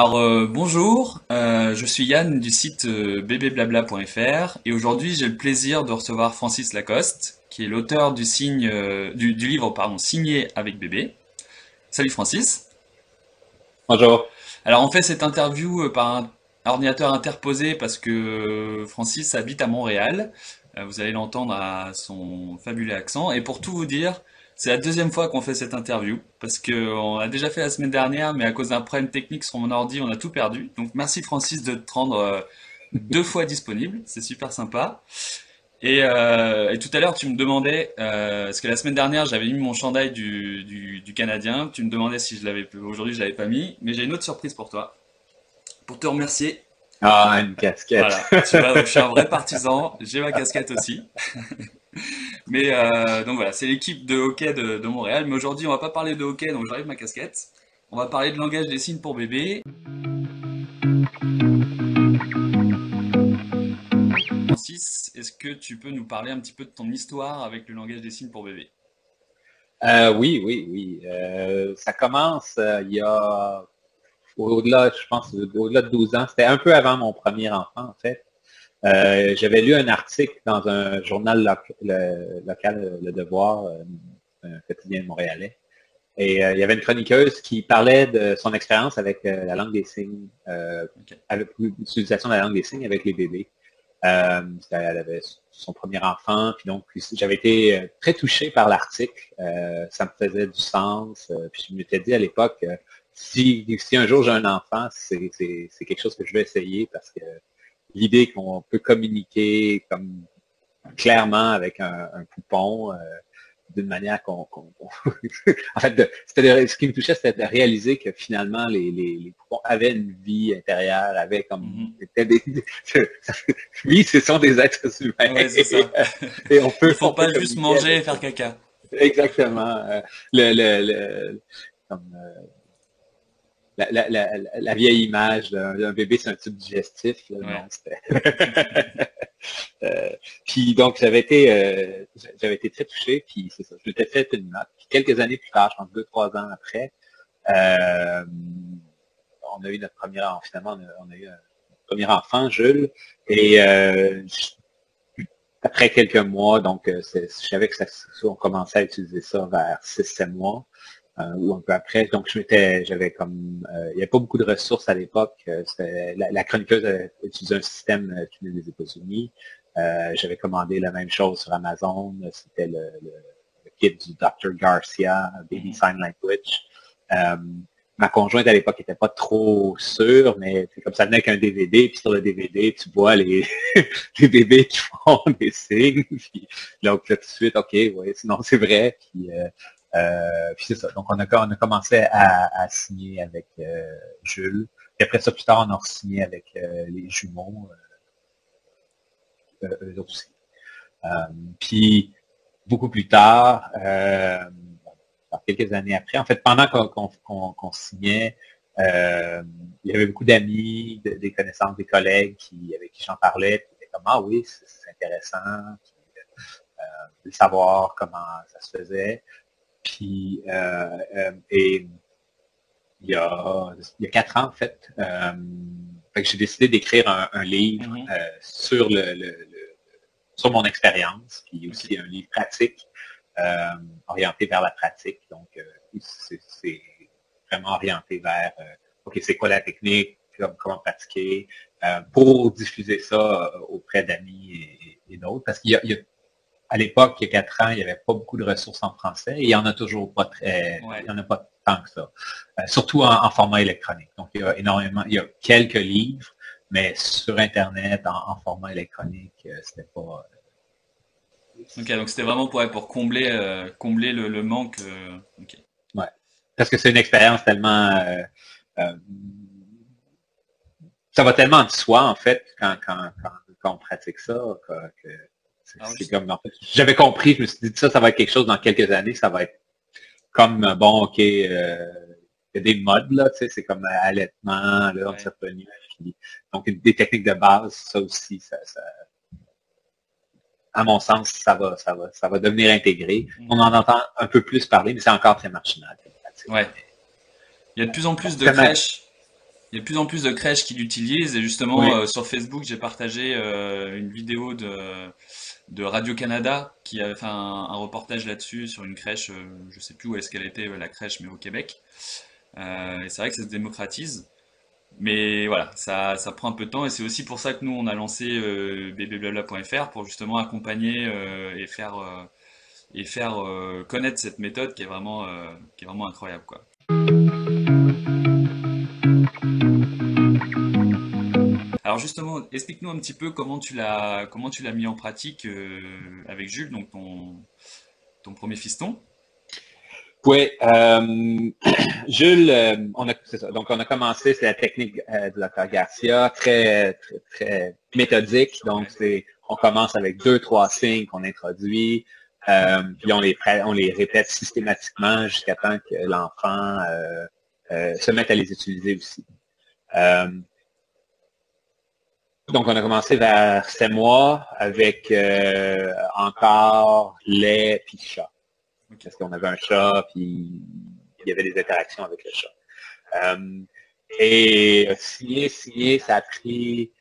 Bonjour, je suis Yann du site bbblabla.fr et aujourd'hui j'ai le plaisir de recevoir Francis Lacoste, qui est l'auteur du livre signé avec bébé. Salut Francis. Bonjour. Alors on fait cette interview par un ordinateur interposé parce que Francis habite à Montréal. Vous allez l'entendre à son fabuleux accent. Et pour tout vous dire, c'est la deuxième fois qu'on fait cette interview parce que on l'a déjà fait la semaine dernière, mais à cause d'un problème technique sur mon ordi, on a tout perdu. Donc merci Francis de te rendre deux fois disponible. C'est super sympa. Et tout à l'heure, tu me demandais, parce que la semaine dernière, j'avais mis mon chandail du Canadien. Tu me demandais si je l'avais, aujourd'hui, je l'avais pas mis. Mais j'ai une autre surprise pour toi. Pour te remercier. Ah, une casquette. Voilà. Tu vois, donc je suis un vrai partisan. J'ai ma casquette aussi. Donc voilà, c'est l'équipe de hockey de Montréal. Mais aujourd'hui, on va pas parler de hockey, donc j'arrive ma casquette. On va parler de langage des signes pour bébé. Francis, est-ce que tu peux nous parler un petit peu de ton histoire avec le langage des signes pour bébé? Oui, oui, oui. Ça commence il y a au-delà, je pense, au-delà de 12 ans. C'était un peu avant mon premier enfant, en fait. J'avais lu un article dans un journal local, Le Devoir, un quotidien montréalais. Et il y avait une chroniqueuse qui parlait de son expérience avec la langue des signes, Ok. avec l'utilisation de la langue des signes avec les bébés. Elle avait son premier enfant, puis donc j'avais été très touché par l'article. Ça me faisait du sens. Puis je m'étais dit à l'époque, si un jour j'ai un enfant, c'est quelque chose que je vais essayer parce que l'idée qu'on peut communiquer comme clairement avec un poupon, d'une manière en fait, ce qui me touchait, c'était de réaliser que finalement, les poupons avaient une vie intérieure, avaient comme... Mhm. Oui, ce sont des êtres humains. Ouais, c'est ça. Et Il faut on peut pas juste communiquer manger et avec faire eux. caca. Exactement. Comme, la vieille image d'un bébé, c'est un tube digestif. Là, non, Ouais. c'était... Euh, puis donc, j'avais été très touché, puis c'est ça, je m'étais fait une note. Puis quelques années plus tard, je pense 2, 3 ans après, euh, on a eu notre premier enfant, finalement, on a eu un premier enfant, Jules, et après quelques mois, donc je savais que on commençait à utiliser ça vers 6, 7 mois. Ou un peu après. Donc, j'avais comme, il n'y avait pas beaucoup de ressources à l'époque. La chroniqueuse avait utilisé un système qui venait des États-Unis. J'avais commandé la même chose sur Amazon. C'était le kit du Dr. Garcia, Baby Mhm. Sign Language. Euh, Ma conjointe à l'époque n'était pas trop sûre, mais c'est comme ça venait avec un DVD, puis sur le DVD, tu vois les, les bébés qui font des signes. Puis, donc là, tout de suite, OK, oui, sinon c'est vrai. Puis c'est ça. Donc, on a commencé à signer avec Jules. Puis après ça, plus tard, on a signé avec les jumeaux, eux aussi. Euh, Puis, beaucoup plus tard, quelques années après, en fait, pendant qu'on signait, euh, il y avait beaucoup d'amis, des connaissances, des collègues avec qui j'en parlais, qui étaient comme, ah oui, c'est intéressant, puis, de savoir comment ça se faisait. Puis, et il y a 4 ans, en fait que j'ai décidé d'écrire un livre Mhm. sur sur mon expérience, puis Ok. aussi un livre pratique, orienté vers la pratique. Donc, c'est vraiment orienté vers, OK, c'est quoi la technique, comment pratiquer, pour diffuser ça auprès d'amis et d'autres. Parce à l'époque, il y a 4 ans, il n'y avait pas beaucoup de ressources en français et il n'y en a toujours pas il Ouais. y en a pas tant que ça. Surtout en format électronique. Donc, il y a énormément, il y a quelques livres, mais sur Internet, en format électronique, c'était pas. Ok, donc c'était vraiment pour combler le manque. Ok. Ouais. Parce que c'est une expérience tellement. Euh, Ça va tellement de soi, en fait, quand on pratique ça, que Alors c'est juste, comme. En fait, j'avais compris, je me suis dit, ça va être quelque chose dans quelques années, ça va être comme, bon, OK, il y a des modes, là, tu sais, c'est comme allaitement, là, on s'est ouais. revenu. Donc, des techniques de base, ça aussi, à mon sens, ça va devenir intégré. On Mhm. en entend un peu plus parler, mais c'est encore très marginal comme pratique. Ouais. Il y a de plus en plus de Tellement, crèches. Il y a de plus en plus de crèches qui l'utilisent et justement Oui. sur Facebook j'ai partagé une vidéo de Radio-Canada qui avait fait un reportage là-dessus sur une crèche, je sais plus où est-ce qu'elle était la crèche mais au Québec. Et c'est vrai que ça se démocratise. Mais voilà, ça prend un peu de temps et c'est aussi pour ça que nous on a lancé bbblabla.fr pour justement accompagner et faire connaître cette méthode qui est vraiment incroyable quoi. Alors justement, explique-nous un petit peu comment tu l'as mis en pratique avec Jules, donc ton premier fiston. Oui, Jules, c'est ça. Donc, on a commencé, c'est la technique de Dr. Garcia, très méthodique. Donc, Ouais. on commence avec deux, trois signes qu'on introduit, puis on les répète systématiquement jusqu'à temps que l'enfant se mette à les utiliser aussi. Euh, donc, on a commencé vers 7 mois avec encore lait puis chat. Ok. Parce qu'on avait un chat, puis il y avait des interactions avec le chat. Et signer, ça a pris...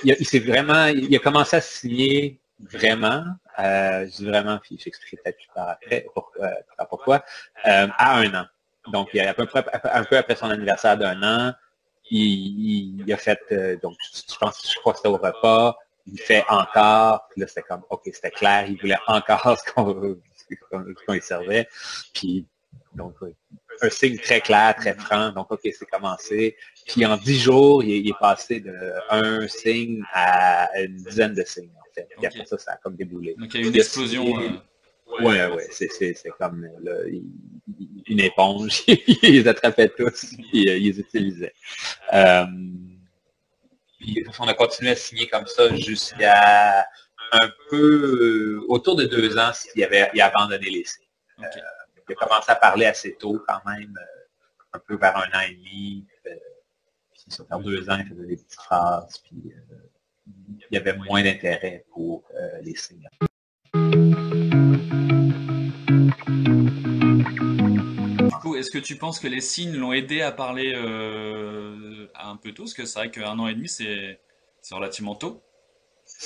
il a commencé à signer vraiment, je dis vraiment, puis j'expliquerai peut-être plus tard après pourquoi, à 1 an. Donc, il y a un peu après son anniversaire d'1 an, il a fait, donc je crois que c'était au repas, il fait encore, puis là c'était comme, ok, c'était clair, il voulait encore ce qu'on lui servait, puis donc un signe très clair, très franc, donc ok, c'est commencé, puis en 10 jours, il est passé de un signe à une dizaine de signes, en fait, puis Ok. après ça, ça a comme déboulé. Donc il y a eu une Il a explosion. signé, ouais, c'est comme là, une éponge, il les attrapait tous, puis il les utilisait. Euh, Puis on a continué à signer comme ça jusqu'à un peu autour de 2 ans, il a abandonné les signes. Ok. Il a commencé à parler assez tôt quand même, un peu vers 1 an et demi. Puis ça fait 2 ans, il faisait des petites phrases, puis il y avait moins d'intérêt pour les signes. Du coup, est-ce que tu penses que les signes l'ont aidé à parler un peu tôt? Parce que c'est vrai qu'un an et demi, c'est relativement tôt.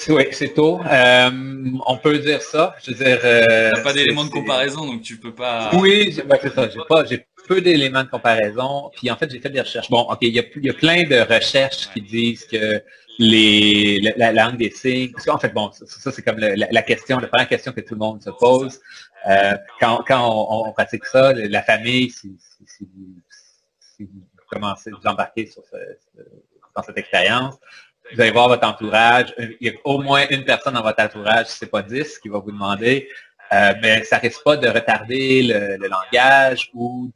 Oui, c'est tôt. On peut dire ça. Je veux dire, T'as pas d'éléments de comparaison, donc tu peux pas. oui, ouais, c'est ça. J'ai peu d'éléments de comparaison. Puis en fait, j'ai fait des recherches. Bon, ok, il y a plein de recherches qui Ouais. disent que la langue des signes. Parce qu'en fait, bon, ça c'est comme la question, la première question que tout le monde se C'est ça. pose. Quand on pratique ça, la famille, si vous commencez, vous embarquer dans cette expérience, vous allez voir votre entourage. Il y a au moins une personne dans votre entourage, si ce n'est pas 10, qui va vous demander, mais ça risque pas de retarder le langage ou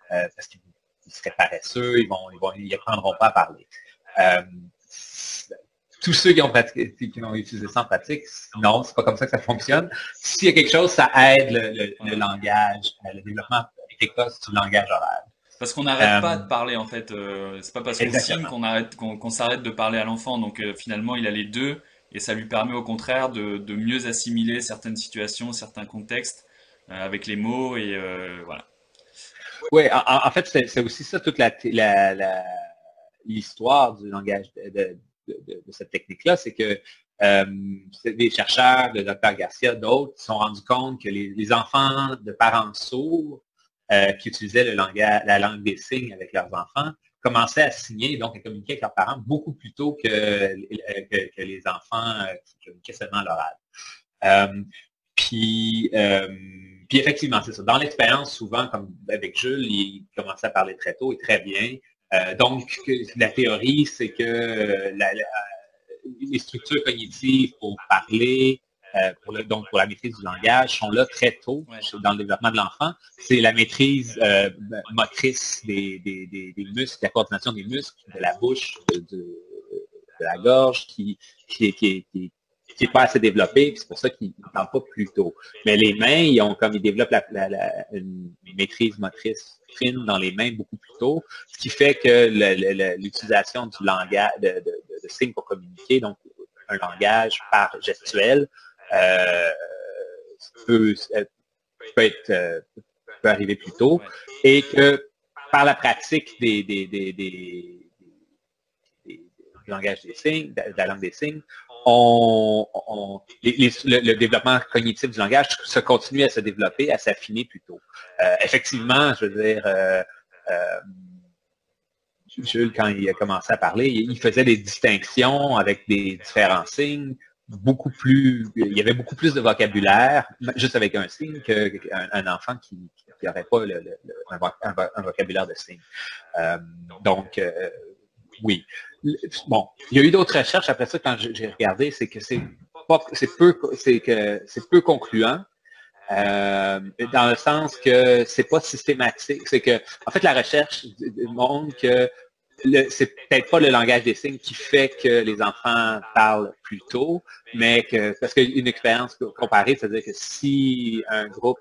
parce qu'ils seraient paresseux, ils apprendront pas à parler. Euh, tous ceux qui ont pratiqué, qui ont utilisé ça en pratique, non, c'est pas comme ça que ça fonctionne. S'il y a quelque chose, ça aide le Ouais. langage, le développement précoce du langage oral. Parce qu'on n'arrête pas Euh, de parler en fait. C'est pas parce qu'on signe exactement. qu'on arrête, qu'on s'arrête de parler à l'enfant. Donc finalement, il a les deux et ça lui permet au contraire de mieux assimiler certaines situations, certains contextes avec les mots et voilà. Oui, en fait, c'est aussi ça toute l'histoire du langage de cette technique-là, c'est que des chercheurs, de Dr. Garcia, d'autres, se sont rendus compte que les enfants de parents sourds qui utilisaient la langue des signes avec leurs enfants commençaient à signer, donc à communiquer avec leurs parents beaucoup plus tôt que les enfants qui communiquaient seulement à l'oral. Euh, puis, euh, puis effectivement, c'est ça. Dans l'expérience, souvent, comme avec Jules, il commençait à parler très tôt et très bien. Donc, la théorie, c'est que les structures cognitives pour parler, donc pour la maîtrise du langage, sont là très tôt Ouais. dans le développement de l'enfant. C'est la maîtrise motrice des muscles, la coordination des muscles, de la bouche, de la gorge, qui n'est pas assez développé, c'est pour ça qu'ils ne parlent pas plus tôt. Mais les mains, ils développent une maîtrise motrice fine dans les mains beaucoup plus tôt, ce qui fait que l'utilisation du langage, de signes pour communiquer, donc un langage par gestuel, euh, peut, peut arriver plus tôt, Ouais. et que par la pratique du langage des signes, de la langue des signes, le développement cognitif du langage se continue à se développer, à s'affiner plutôt. Effectivement, je veux dire, Jules, quand il a commencé à parler, il faisait des distinctions avec des différents signes, il y avait beaucoup plus de vocabulaire, juste avec un signe, qu'un enfant qui n'aurait pas un vocabulaire de signes. Donc, oui. Bon, il y a eu d'autres recherches après ça quand j'ai regardé, c'est que c'est peu concluant. Dans le sens que c'est pas systématique. C'est que, en fait, la recherche montre que c'est peut-être pas le langage des signes qui fait que les enfants parlent plus tôt, mais parce qu'une expérience comparée, c'est-à-dire que si un groupe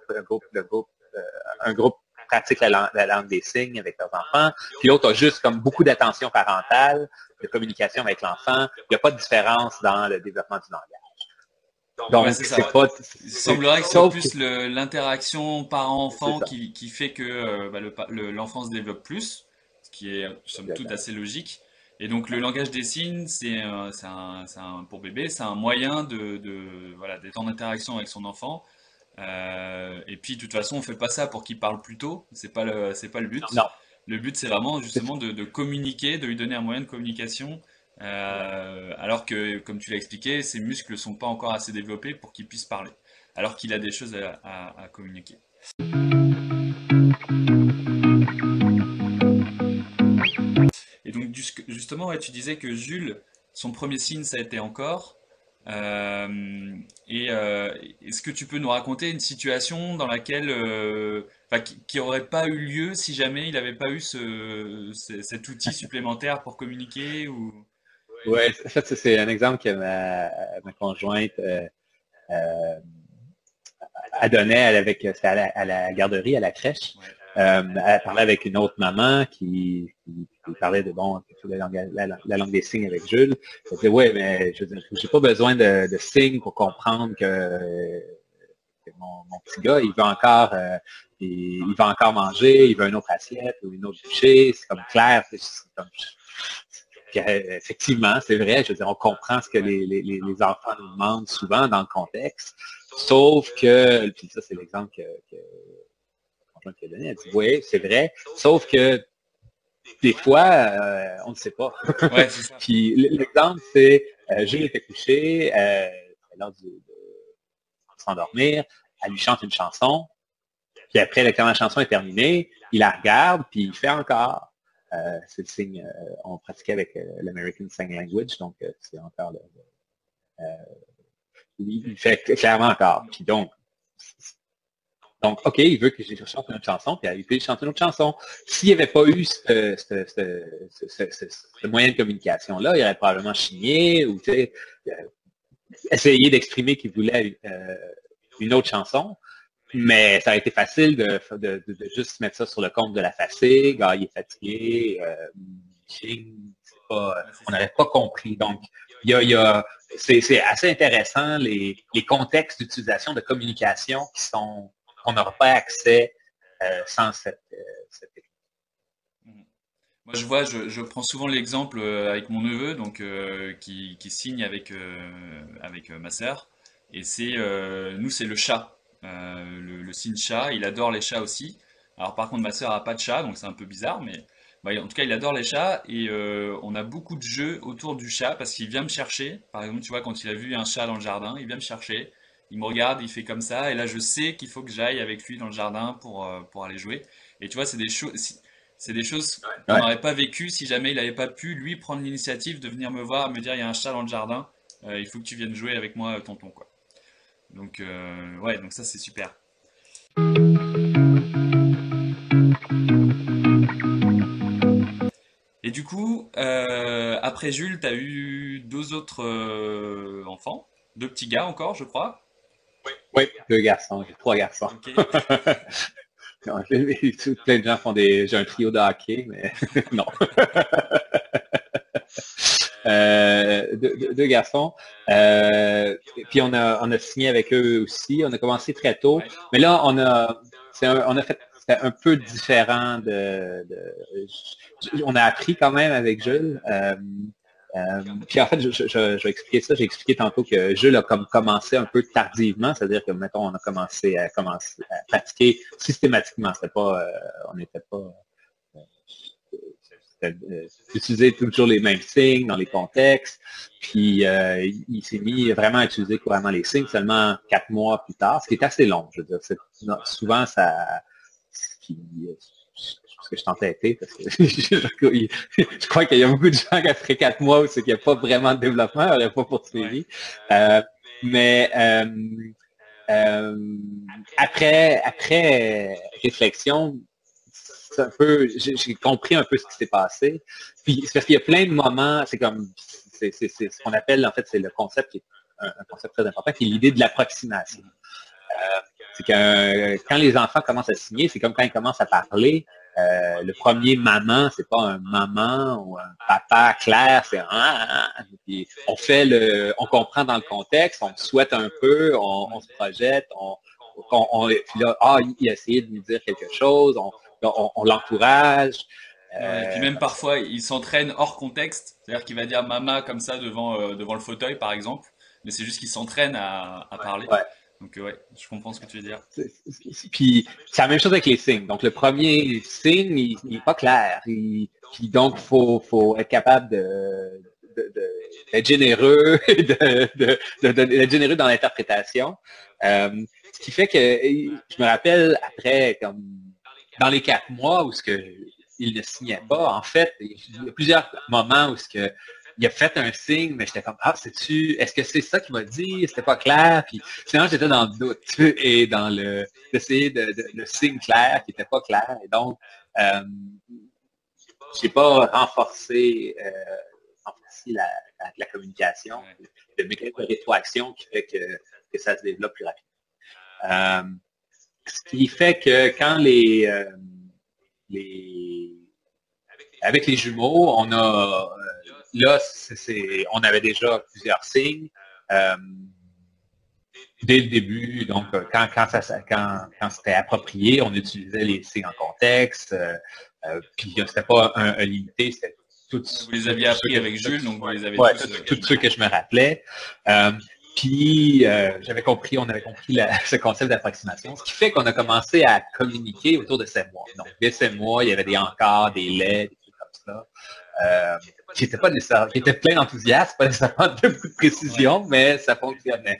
pratique la langue des signes avec leurs enfants, puis l'autre a juste comme beaucoup d'attention parentale, de communication avec l'enfant, il n'y a pas de différence dans le développement du langage. Donc, c'est pas... Il semblerait que c'est plus l'interaction parent-enfant qui fait que l'enfant se développe plus, ce qui est somme toute assez logique. Et donc le langage des signes, pour bébé, c'est un moyen d'être en interaction avec son enfant. Et puis de toute façon, on fait pas ça pour qu'il parle plus tôt. C'est pas le but. Non. Le but, c'est vraiment justement de communiquer, de lui donner un moyen de communication. Alors que, comme tu l'as expliqué, ses muscles ne sont pas encore assez développés pour qu'il puisse parler, alors qu'il a des choses à communiquer. Et donc, justement, ouais, tu disais que Jules, son premier signe, ça a été encore. Est-ce que tu peux nous raconter une situation dans laquelle, qui n'aurait pas eu lieu si jamais il n'avait pas eu cet outil supplémentaire pour communiquer ou... Oui, en fait, c'est un exemple que ma conjointe a donné. C'était à la garderie, à la crèche. Elle parlait avec une autre maman qui parlait de la langue des signes avec Jules. Elle disait, ouais, mais je veux dire, j'ai pas besoin de signes pour comprendre que mon petit gars, il va encore manger, il veut une autre assiette ou une autre bouchée. C'est comme clair. Effectivement, c'est vrai, je veux dire, on comprend ce que les enfants nous demandent souvent dans le contexte, sauf que, puis ça c'est l'exemple que conjointe a donné, elle dit, oui, c'est vrai, sauf que des fois, on ne sait pas. Ouais, c'est ça. Puis l'exemple, c'est, Jules était couché, l'heure de s'endormir, elle lui chante une chanson, puis après, quand la chanson est terminée, il la regarde, puis il fait encore. C'est le signe, on pratiquait avec l'American Sign Language, donc c'est encore il fait clairement encore. Puis donc, OK, il veut que je chante une autre chanson, puis il peut chanter une autre chanson. S'il n'y avait pas eu ce moyen de communication-là, il aurait probablement chigné ou essayé d'exprimer qu'il voulait une autre chanson. Mais ça a été facile de juste mettre ça sur le compte de la fatigue. Ah, il est fatigué, on n'aurait pas compris. Donc, c'est assez intéressant les contextes d'utilisation de communication qu'on n'aura pas accès sans cette technique. Moi, je prends souvent l'exemple avec mon neveu, donc qui signe avec ma sœur, et nous, c'est le chat. Le signe chat, il adore les chats aussi. Alors par contre ma sœur a pas de chat, donc c'est un peu bizarre, mais en tout cas il adore les chats et on a beaucoup de jeux autour du chat parce qu'il vient me chercher. Par exemple, tu vois, quand il a vu un chat dans le jardin, il vient me chercher, il me regarde, il fait comme ça, et là je sais qu'il faut que j'aille avec lui dans le jardin pour aller jouer. Et tu vois, c'est des choses qu'on n'aurait pas vécues si jamais il n'avait pas pu lui prendre l'initiative de venir me voir, me dire il y a un chat dans le jardin, il faut que tu viennes jouer avec moi, tonton, quoi. Donc, donc ça c'est super. Et du coup, après Jules, tu as eu deux autres enfants, deux petits gars encore, je crois. Oui, deux garçons, j'ai trois garçons. Okay. Plein de gens font j'ai un trio de hockey, mais non. Deux garçons. Puis on a signé avec eux aussi. On a commencé très tôt. Mais là, on a fait c'était un peu différent on a appris quand même avec Jules. Puis en fait, je vais expliquer ça. J'ai expliqué tantôt que Jules a comme commencé un peu tardivement, c'est-à-dire que, mettons, on a commencé à pratiquer systématiquement. C'était pas, on n'était pas utiliser toujours les mêmes signes dans les contextes. Puis il s'est mis vraiment à utiliser couramment les signes seulement 4 mois plus tard, ce qui est assez long. Je veux dire, souvent ça, parce que je suis entêté, parce que je crois qu'il y a beaucoup de gens qui après 4 mois où c'est qu'il n'y a pas vraiment de développement, on n'aurait pas poursuivi. Mais après réflexion, j'ai compris un peu ce qui s'est passé. Puis c'est parce qu'il y a plein de moments, c'est ce qu'on appelle, en fait, c'est le concept qui est un concept très important, qui est l'idée de l'approximation. C'est que quand les enfants commencent à signer, c'est comme quand ils commencent à parler, le premier maman, c'est pas un maman ou un papa clair, c'est puis on comprend dans le contexte, on souhaite un peu, on se projette, puis là, il a essayé de nous dire quelque chose, on l'encourage. Et puis même parfois, il s'entraîne hors contexte, c'est-à-dire qu'il va dire mama comme ça devant le fauteuil, par exemple, mais c'est juste qu'il s'entraîne à parler. Ouais. Donc ouais, je comprends ce que tu veux dire. Puis c'est la même chose avec les signes. Donc le premier signe, il n'est pas clair. Puis donc, faut être capable d'être généreux, d'être généreux dans l'interprétation. Ce qui fait que je me rappelle après, comme dans les 4 mois où il ne signait pas, en fait, il y a plusieurs moments où il a fait un signe, mais j'étais comme, est-ce que c'est ça qu'il m'a dit? C'était pas clair. Puis sinon, j'étais dans le doute et dans d'essayer le signe clair qui n'était pas clair. Et donc, j'ai pas renforcé la communication, le mécanisme de rétroaction qui fait que ça se développe plus rapidement. Ce qui fait que quand avec les jumeaux, on avait déjà plusieurs signes dès le début. Donc, quand c'était approprié, on utilisait les signes en contexte. Puis c'était pas un limité, c'était tout. Vous les aviez appris avec Jules, donc vous les avez tous ceux que je me rappelais. Puis, on avait compris ce concept d'approximation, ce qui fait qu'on a commencé à communiquer autour de 7 mois. Donc, dès 7 mois, il y avait des encars, des laits, des trucs comme ça, qui étaient plein d'enthousiasme, pas nécessairement de beaucoup de précision, mais ça fonctionnait.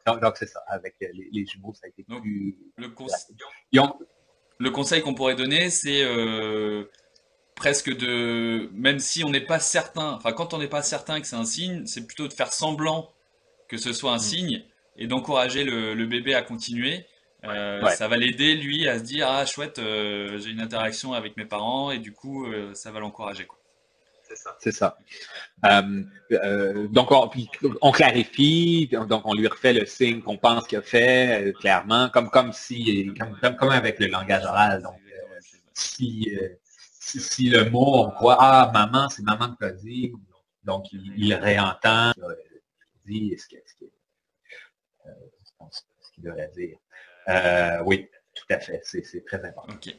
Donc c'est ça. Avec les jumeaux, ça a été donc, plus... Le conseil qu'on pourrait donner, c'est presque même si on n'est pas certain, enfin quand on n'est pas certain que c'est un signe, c'est plutôt de faire semblant que ce soit un signe et d'encourager le bébé à continuer. Ça va l'aider, lui, à se dire, ah chouette, j'ai une interaction avec mes parents et du coup, ça va l'encourager, quoi. C'est ça. Donc, on clarifie, donc on lui refait le signe qu'on pense qu'il a fait, clairement, comme avec le langage oral. Donc, si le mot, on croit, maman, c'est maman de Cody, donc il réentend, il dit ce qu'il devrait dire. Oui, tout à fait, c'est très important. Ok.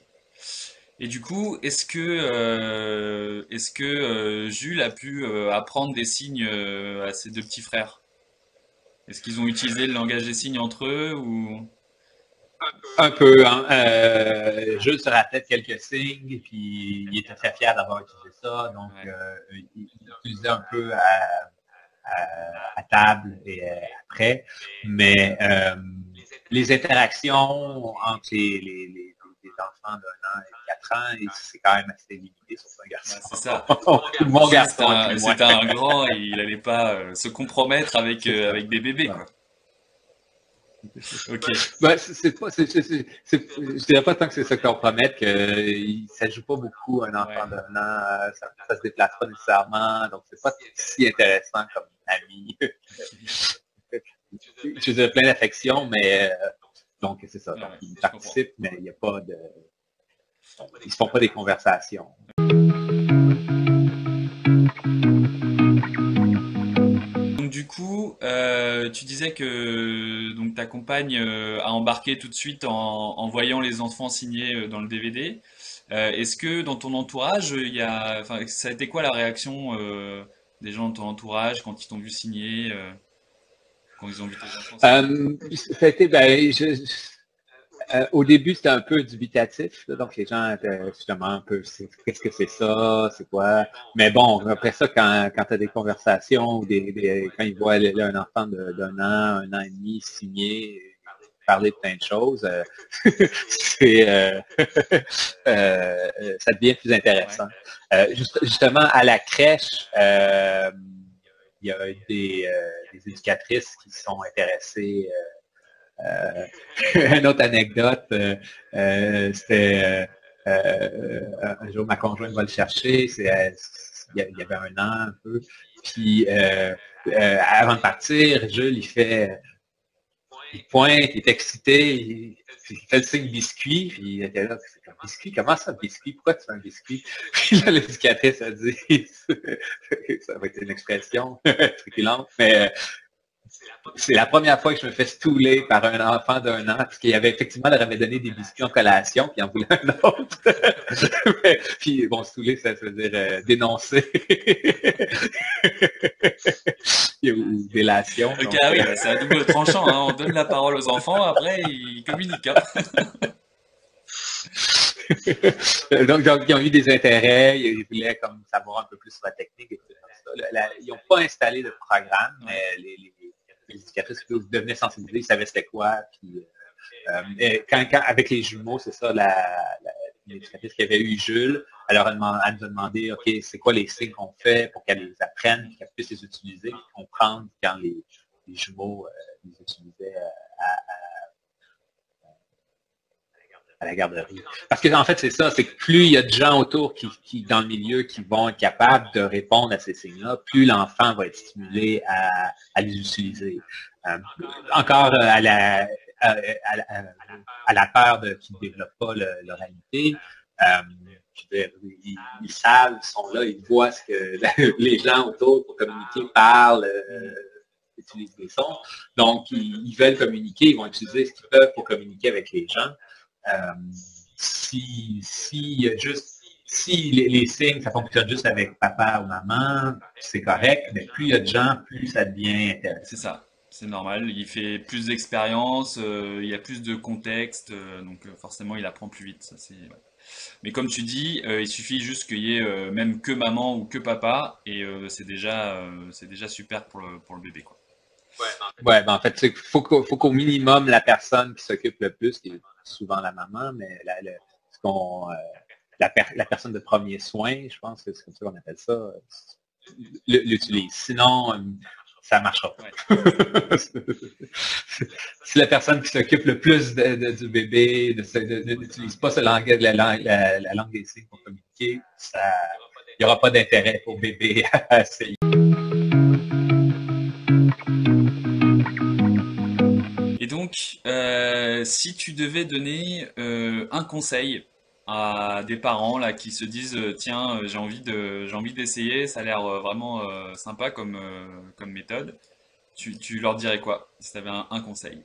Et du coup, est-ce que Jules a pu apprendre des signes à ses 2 petits frères? Est-ce qu'ils ont utilisé le langage des signes entre eux ou... Un peu. Hein. Jules se rappelait quelques signes, puis il était très fier d'avoir utilisé ça. Donc, il utilisait un peu à table et après. Mais les interactions entre les enfants d'1 an et 4 ans, c'est quand même assez limité sur un garçon. C'est ça. Mon garçon. C'était un grand et il n'allait pas se compromettre avec des bébés, quoi. Ok. Je dirais pas tant que c'est ça qu'on promet, que ça joue pas beaucoup un enfant d'1 an, ça se déplace pas nécessairement, donc c'est pas si intéressant comme ami. Je veux dire, plein d'affection, mais donc c'est ça. Donc, ils participent, mais il n'y a pas de... Ils ne font pas des conversations. Donc du coup, tu disais que donc ta compagne a embarqué tout de suite en voyant les enfants signés dans le DVD. Est-ce que dans ton entourage, enfin, ça a été quoi la réaction des gens de ton entourage quand ils t'ont vu signer, quand ils ont vu tes enfants signer? Ça a été, au début, c'était un peu dubitatif, là, donc les gens étaient justement un peu, qu'est-ce que c'est ça, c'est quoi? Mais bon, après ça, quand tu as des conversations ou quand ils voient là, un enfant d'un an et demi signé, parler de plein de choses, c'est, ça devient plus Ouais, intéressant. Justement, à la crèche, il y a des éducatrices qui sont intéressées. Une autre anecdote, c'était un jour ma conjointe va le chercher, il y avait un an un peu, puis avant de partir, Jules, il pointe, il est excité, il fait le signe biscuit, puis il était là, c'est comme biscuit, comment ça biscuit, pourquoi tu fais un biscuit? Puis là, l'éducatrice a dit, ça va être une expression truculente, mais c'est la première fois que je me fais stouler par un enfant d'un an, parce qu'il avait effectivement, leur avait donné des biscuits en collation, puis il en voulait un autre. Puis bon, stouler, ça veut dire dénoncer. Ou délation. ok, Donc, ah oui, bah, c'est à double tranchant, hein. On donne la parole aux enfants, après ils communiquent, hein. donc, ils ont eu des intérêts, ils voulaient comme savoir un peu plus sur la technique et tout comme ça. Ils n'ont pas installé de programme, Ouais. mais les éducatrices devenaient sensibilisés, ils savaient c'était quoi. Puis, avec les jumeaux, c'est ça, l'éducatrice qui avait eu Jules, elle nous a demandé, OK, c'est quoi les signes qu'on fait pour qu'elle les apprenne, qu'elle puisse les utiliser, et comprendre quand les jumeaux les utilisaient à la garderie. Parce que en fait, c'est ça, c'est que plus il y a de gens autour dans le milieu qui vont être capables de répondre à ces signes-là, plus l'enfant va être stimulé à les utiliser. Euh, encore à la peur qu'ils ne développent pas l'oralité. Ils savent, ils sont là, ils voient ce que les gens autour pour communiquer parlent, Mm. utilisent des sons. Donc, ils veulent communiquer, ils vont utiliser ce qu'ils peuvent pour communiquer avec les gens. Euh, si les signes, ça fonctionne juste avec papa ou maman, c'est correct, mais plus il y a de gens, plus ça devient C'est intéressant. ça, c'est normal. Il fait plus d'expérience, il y a plus de contexte, donc forcément il apprend plus vite. Ça, ouais. Mais comme tu dis, il suffit juste qu'il y ait même que maman ou que papa, et c'est déjà super pour le bébé, quoi. Ouais, ben en fait, faut qu'au minimum, la personne qui s'occupe le plus, qui est souvent la maman, mais ce qu'on, la personne de premier soin, je pense que c'est comme ça qu'on appelle ça, l'utilise. Sinon, ça ne marchera Ouais. pas. Si la personne qui s'occupe le plus du bébé n'utilise pas la langue des signes pour communiquer, il n'y aura pas d'intérêt pour le bébé à essayer. Et donc, si tu devais donner un conseil à des parents là qui se disent tiens j'ai envie d'essayer, ça a l'air vraiment sympa comme méthode, tu leur dirais quoi si tu avais un conseil?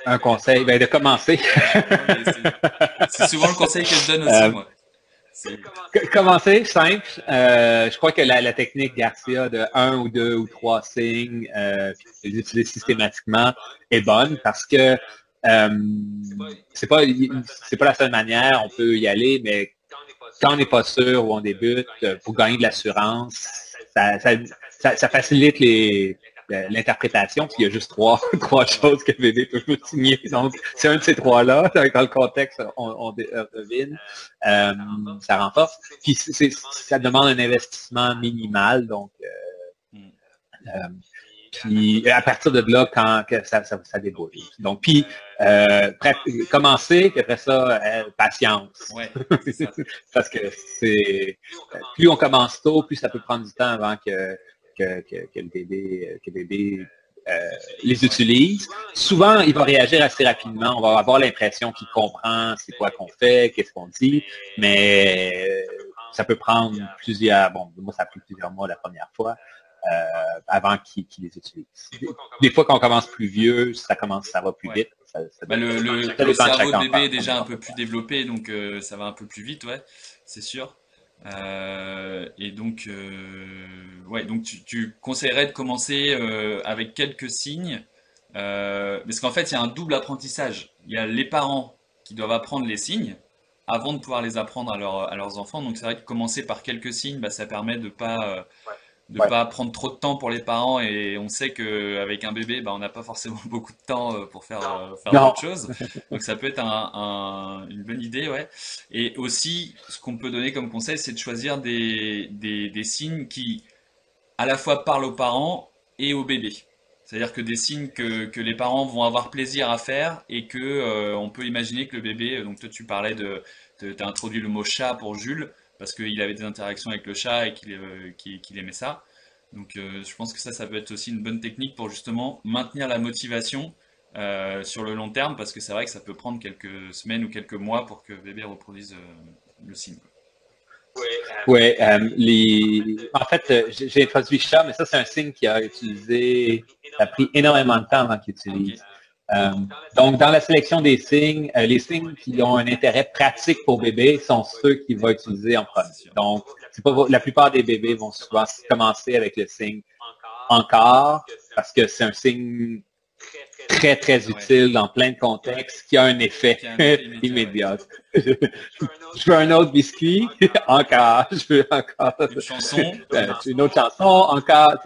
Un conseil, ben, de commencer. Ouais, non, mais c'est souvent le conseil que je donne aussi, Euh, moi. C'est, Commencer simple. Je crois que la technique Garcia de un ou deux ou trois signes, puis de les utiliser systématiquement est bonne parce que euh, c'est pas c'est pas la seule manière. On peut y aller, mais quand on n'est pas sûr ou on débute, pour gagner de l'assurance, ça facilite l'interprétation, puis il y a juste trois choses que le bébé peut signer. Donc, c'est un de ces trois-là, dans le contexte, on devine, ça renforce. Puis ça demande un investissement minimal, donc hmm. euh, puis à partir de là, quand que ça déboule. Donc, puis commencer, puis après ça, patience. Ouais, c'est ça. Parce que plus on commence tôt, plus ça peut prendre du temps avant que le bébé les utilise. Souvent, il va réagir assez rapidement. On va avoir l'impression qu'il comprend c'est quoi qu'on fait, qu'est-ce qu'on dit, mais ça peut prendre plusieurs, bon, moi ça a pris plusieurs mois la première fois, avant qu'ils les utilisent. Des fois, quand on commence plus vieux, ça va plus vite. Le cerveau de bébé est déjà un peu plus développé, donc ça va un peu plus vite, ouais, c'est sûr. Et donc, ouais, donc tu conseillerais de commencer avec quelques signes, parce qu'en fait, il y a un double apprentissage. Il y a les parents qui doivent apprendre les signes avant de pouvoir les apprendre à leurs enfants. Donc c'est vrai que commencer par quelques signes, bah, ça permet de pas prendre trop de temps pour les parents, et on sait qu'avec un bébé, bah, on n'a pas forcément beaucoup de temps pour faire Non. d'autres choses. Donc ça peut être une bonne idée, ouais. Et aussi, ce qu'on peut donner comme conseil, c'est de choisir des signes qui à la fois parlent aux parents et au bébé. C'est-à-dire que des signes que les parents vont avoir plaisir à faire, et que on peut imaginer que le bébé, donc toi tu parlais t'as introduit le mot chat pour Jules, parce qu'il avait des interactions avec le chat et qu'il aimait ça. Donc je pense que ça peut être aussi une bonne technique pour justement maintenir la motivation sur le long terme, parce que c'est vrai que ça peut prendre quelques semaines ou quelques mois pour que bébé reproduise le signe. Oui, en fait, j'ai introduit chat, mais ça, c'est un signe qui a pris énormément de temps avant qu'il utilise. Donc, dans la sélection des signes, les signes qui ont un intérêt pratique pour bébé sont ceux qu'il va utiliser en premier. Donc, la plupart des bébés vont souvent commencer avec le signe encore, parce que c'est un signe très, très utile dans plein de contextes, qui a un effet immédiat. Je veux un autre biscuit, encore, je veux encore. Une chanson. Une autre chanson, encore.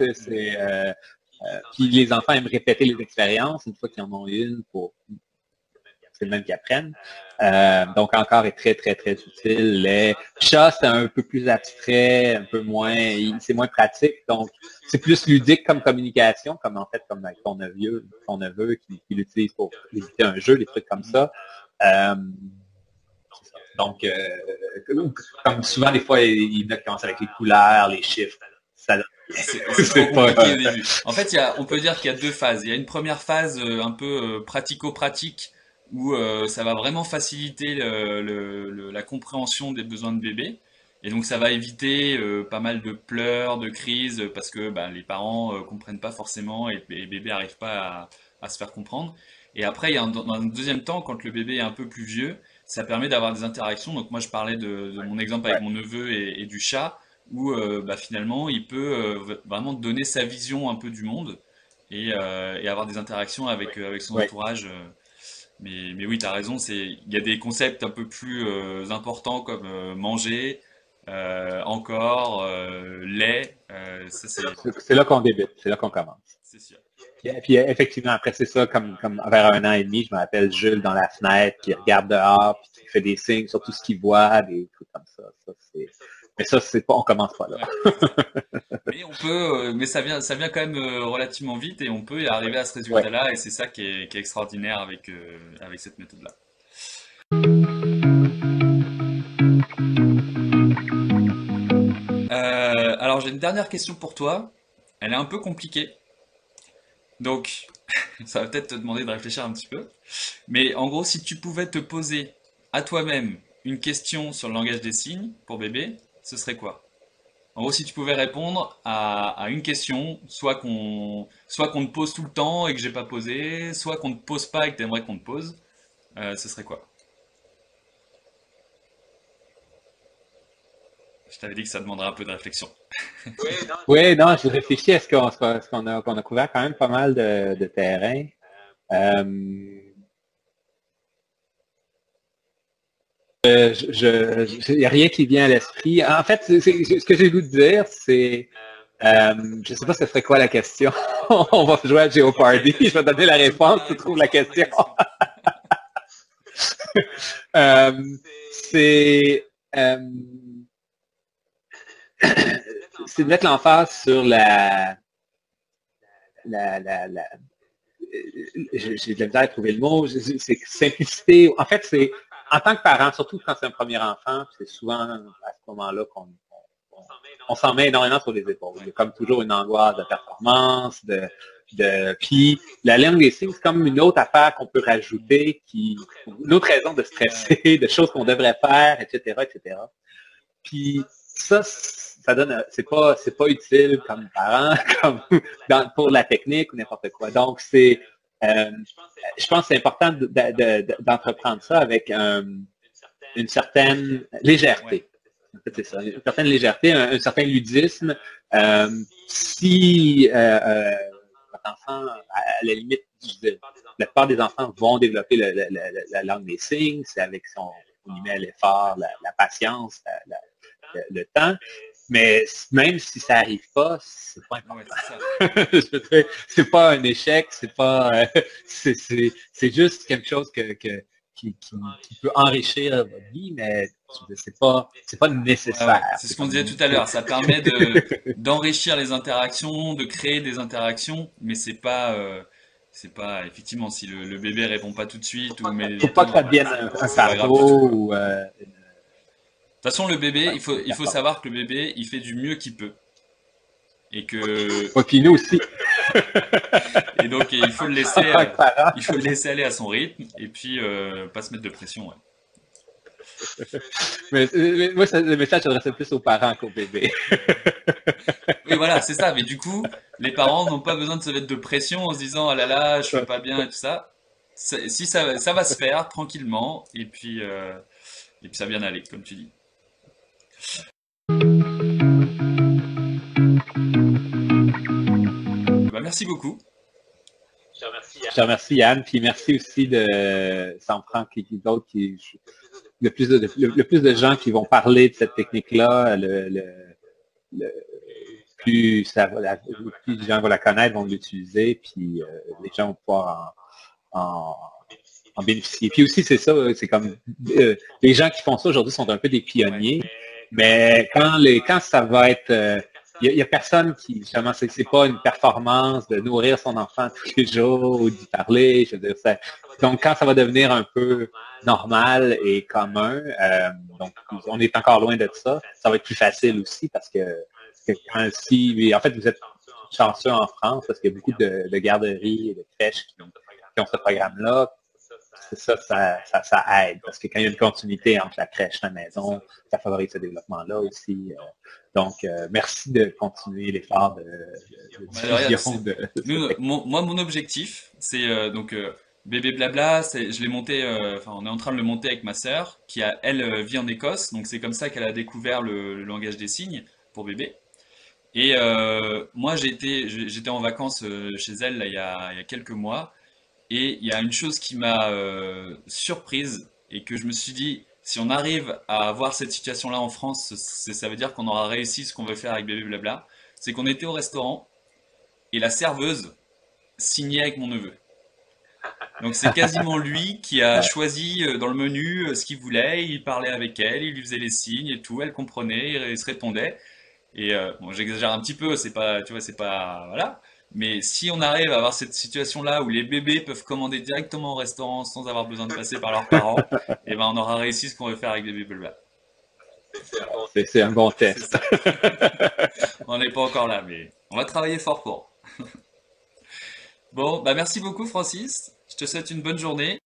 Puis les enfants aiment répéter les expériences une fois qu'ils en ont une, c'est le même qu'ils apprennent. Donc encore est très, très, très utile. Les chats, c'est un peu plus abstrait, un peu moins, c'est moins pratique. Donc, c'est plus ludique comme communication, comme en fait, comme avec ton neveu qui l'utilise pour éviter un jeu, des trucs comme ça. Donc, comme souvent, des fois, il commence avec les couleurs, les chiffres. C'est pas compliqué au début. En fait, on peut dire qu'il y a deux phases. Il y a une première phase un peu pratico-pratique, où ça va vraiment faciliter la compréhension des besoins de bébé. Et donc ça va éviter pas mal de pleurs, de crises, parce que bah, les parents comprennent pas forcément, et bébé n'arrive pas à se faire comprendre. Et après, dans un deuxième temps, quand le bébé est un peu plus vieux, ça permet d'avoir des interactions. Donc moi, je parlais de mon exemple avec mon neveu et du chat, où bah, finalement, il peut vraiment donner sa vision un peu du monde, et avoir des interactions avec son entourage. Mais oui, tu as raison, il y a des concepts un peu plus importants, comme manger, encore, lait. C'est là qu'on débute, c'est là qu'on commence. C'est sûr. Puis effectivement, après c'est ça, comme vers 1 an et demi, je me rappelle Jules dans la fenêtre, qui regarde dehors, puis qui fait des signes sur tout ce qu'il voit, des trucs comme ça. Mais ça, c'est pas, on commence pas là. Ouais. Mais ça vient quand même relativement vite, et on peut y arriver à ce résultat-là, et c'est ça qui est extraordinaire avec cette méthode-là. Alors j'ai une dernière question pour toi. Elle est un peu compliquée. Donc, ça va peut-être te demander de réfléchir un petit peu. Mais en gros, si tu pouvais te poser à toi-même une question sur le langage des signes pour bébé, ce serait quoi? En gros, si tu pouvais répondre à une question, soit qu'on te pose tout le temps et que j'ai pas posé, soit qu'on ne te pose pas et que tu aimerais qu'on te pose, ce serait quoi? Je t'avais dit que ça demanderait un peu de réflexion. Oui, non, je réfléchis à ce qu'on a couvert quand même pas mal de terrain. Il n'y a rien qui vient à l'esprit. En fait, ce que j'ai le goût de dire, c'est, je ne sais pas ce serait quoi la question. On va jouer à Jeopardy. Je vais donner la réponse, tu trouves la question. C'est de mettre l'emphase sur j'ai de la misère à trouver le mot, c'est simplicité. En fait, c'est en tant que parent, surtout quand c'est un premier enfant, c'est souvent à ce moment-là qu'on s'en met énormément sur les épaules. Il y a comme toujours une angoisse de performance, puis la langue des signes, c'est comme une autre affaire qu'on peut rajouter, une autre raison de stresser, de choses qu'on devrait faire, etc., etc. Puis ça donne, c'est pas utile comme parent, comme pour la technique ou n'importe quoi. Donc, euh, je pense que c'est important d'entreprendre ça avec une certaine légèreté. En fait, c'est ça, une certaine légèreté, un certain ludisme. Si votre enfant, à la limite, la plupart des enfants vont développer la langue des signes, c'est avec on y met l'effort, la patience, le temps. Mais même si ça n'arrive pas, c'est pas important. C'est pas un échec, c'est pas, c'est juste quelque chose qui peut enrichir votre vie, mais c'est pas nécessaire. C'est ce qu'on disait tout à l'heure. Ça permet d'enrichir les interactions, de créer des interactions, mais c'est pas effectivement si le bébé répond pas tout de suite ou met faut pas que ça devienne un fardeau ou de toute façon, le bébé, il faut savoir que le bébé, il fait du mieux qu'il peut. Et que. Ouais, puis nous aussi. Et donc, il faut le laisser aller à son rythme et puis pas se mettre de pression. Ouais. Mais moi, le message s'adressait plus aux parents qu'aux bébés. Oui, voilà, c'est ça. Mais du coup, les parents n'ont pas besoin de se mettre de pression en se disant, ah là là, je fais pas bien et tout ça. Si ça va se faire tranquillement et puis ça va bien aller, comme tu dis. Bah, merci beaucoup. Je te remercie Yann, puis merci aussi ça me prend d'autres le plus de gens qui vont parler de cette technique-là, le plus plus de gens vont la connaître, vont l'utiliser, puis les gens vont pouvoir en bénéficier. Puis aussi, c'est ça, c'est comme les gens qui font ça aujourd'hui sont un peu des pionniers, mais quand ça va être il y a personne qui, justement, c'est pas une performance de nourrir son enfant tous les jours ou d'y parler. Je veux dire, donc, quand ça va devenir un peu normal et commun, donc on est encore loin de ça, ça va être plus facile aussi parce que en fait, vous êtes chanceux en France parce qu'il y a beaucoup de garderies et de crèches qui ont ce programme-là. Ça aide, parce que quand il y a une continuité entre la crèche et la maison, ça favorise ce développement-là aussi. Donc, merci de continuer l'effort de diffusion moi, mon objectif, c'est Bébé Blabla, je l'ai monté, on est en train de le monter avec ma sœur, qui elle vit en Écosse, donc c'est comme ça qu'elle a découvert le langage des signes pour bébé. Et moi, j'étais en vacances chez elle là, il y a quelques mois. Et il y a une chose qui m'a surprise et que je me suis dit, si on arrive à avoir cette situation-là en France, ça veut dire qu'on aura réussi ce qu'on veut faire avec Bébé Blabla. C'est qu'on était au restaurant et la serveuse signait avec mon neveu. Donc c'est quasiment lui qui a choisi dans le menu ce qu'il voulait, il parlait avec elle, il lui faisait les signes et tout, elle comprenait, il se répondait. Et bon, j'exagère un petit peu, c'est pas, tu vois, c'est pas, voilà. Mais si on arrive à avoir cette situation-là où les bébés peuvent commander directement au restaurant sans avoir besoin de passer par leurs parents, et ben on aura réussi ce qu'on veut faire avec Bébé Blabla. C'est un bon test. On n'est pas encore là, mais on va travailler fort pour. Bon, bah merci beaucoup Francis. Je te souhaite une bonne journée.